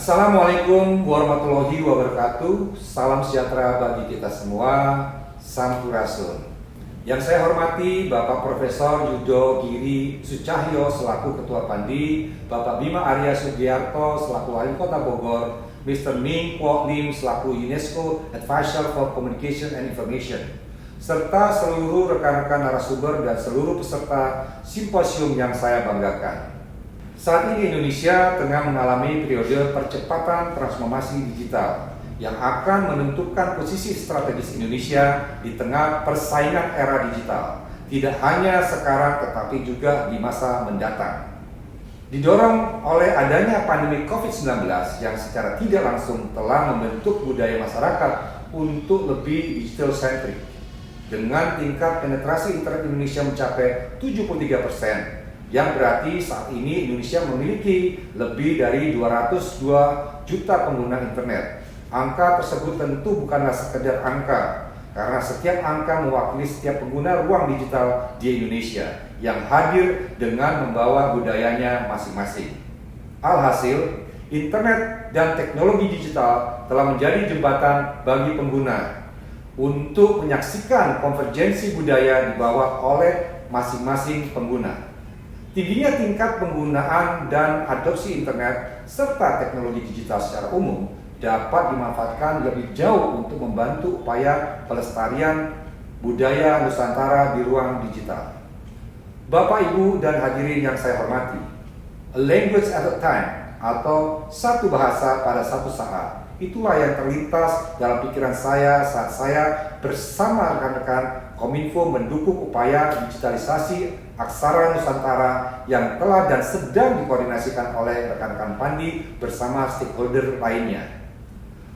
Assalamualaikum warahmatullahi wabarakatuh. Salam sejahtera bagi kita semua. Sampurasun. Yang saya hormati Bapak Profesor Yudo Giri Sucahyo selaku Ketua Pandi, Bapak Bima Arya Sugiarto selaku Wali Kota Bogor, Mr. Ming Kuok Lim selaku UNESCO Advisor for Communication and Information, serta seluruh rekan-rekan narasumber dan seluruh peserta simposium yang saya banggakan. Saat ini Indonesia tengah mengalami periode percepatan transformasi digital yang akan menentukan posisi strategis Indonesia di tengah persaingan era digital, tidak hanya sekarang tetapi juga di masa mendatang. Didorong oleh adanya pandemi COVID-19 yang secara tidak langsung telah membentuk budaya masyarakat untuk lebih digital-centric, dengan tingkat penetrasi internet Indonesia mencapai 73%, yang berarti saat ini Indonesia memiliki lebih dari 202 juta pengguna internet. Angka tersebut tentu bukanlah sekedar angka, karena setiap angka mewakili setiap pengguna ruang digital di Indonesia yang hadir dengan membawa budayanya masing-masing. Alhasil, internet dan teknologi digital telah menjadi jembatan bagi pengguna untuk menyaksikan konvergensi budaya dibawa oleh masing-masing pengguna. Tingginya tingkat penggunaan dan adopsi internet serta teknologi digital secara umum dapat dimanfaatkan lebih jauh untuk membantu upaya pelestarian budaya Nusantara di ruang digital. Bapak, Ibu, dan hadirin yang saya hormati, a language at a time atau satu bahasa pada satu saat, itulah yang terlintas dalam pikiran saya saat saya bersama rekan-rekan Kominfo mendukung upaya digitalisasi aksara Nusantara yang telah dan sedang dikoordinasikan oleh rekan-rekan Pandi bersama stakeholder lainnya.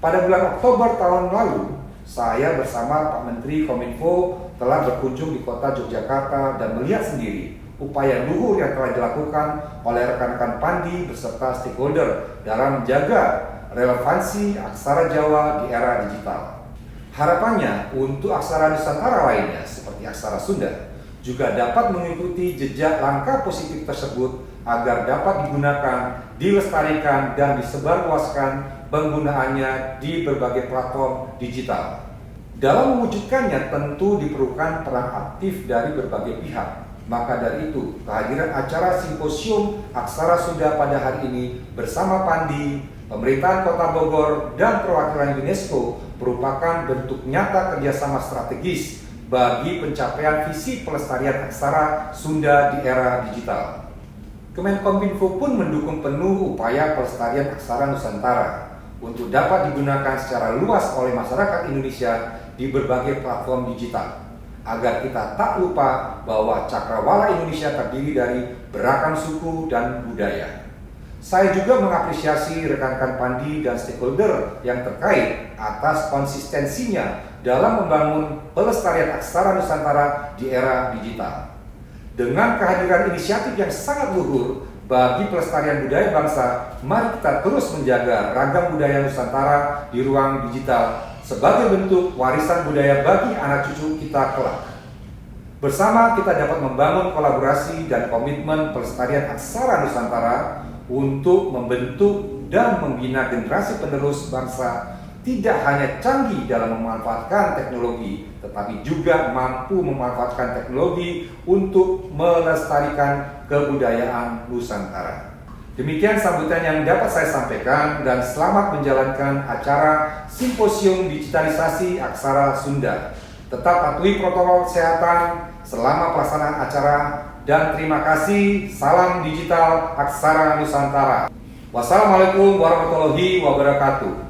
Pada bulan Oktober tahun lalu, saya bersama Pak Menteri Kominfo telah berkunjung di kota Yogyakarta dan melihat sendiri upaya luhur yang telah dilakukan oleh rekan-rekan Pandi beserta stakeholder dalam menjaga relevansi aksara Jawa di era digital. Harapannya untuk aksara Nusantara lainnya seperti aksara Sunda juga dapat mengikuti jejak langkah positif tersebut agar dapat digunakan, dilestarikan, dan disebarluaskan penggunaannya di berbagai platform digital. Dalam mewujudkannya tentu diperlukan peran aktif dari berbagai pihak. Maka dari itu, kehadiran acara simposium aksara Sunda pada hari ini bersama Pandi, pemerintahan Kota Bogor, dan perwakilan UNESCO merupakan bentuk nyata kerjasama strategis bagi pencapaian visi pelestarian aksara Sunda di era digital. Kemenkominfo pun mendukung penuh upaya pelestarian aksara Nusantara untuk dapat digunakan secara luas oleh masyarakat Indonesia di berbagai platform digital, agar kita tak lupa bahwa cakrawala Indonesia terdiri dari beragam suku dan budaya. Saya juga mengapresiasi rekan-rekan Pandi dan stakeholder yang terkait atas konsistensinya dalam membangun pelestarian aksara Nusantara di era digital. Dengan kehadiran inisiatif yang sangat luhur bagi pelestarian budaya bangsa, mari kita terus menjaga ragam budaya Nusantara di ruang digital sebagai bentuk warisan budaya bagi anak cucu kita kelak. Bersama kita dapat membangun kolaborasi dan komitmen pelestarian aksara Nusantara untuk membentuk dan membina generasi penerus bangsa tidak hanya canggih dalam memanfaatkan teknologi, tetapi juga mampu memanfaatkan teknologi untuk melestarikan kebudayaan Nusantara. Demikian sambutan yang dapat saya sampaikan dan selamat menjalankan acara Simposium Digitalisasi Aksara Sunda. Tetap patuhi protokol kesehatan selama pelaksanaan acara dan terima kasih. Salam digital Aksara Nusantara. Wassalamualaikum warahmatullahi wabarakatuh.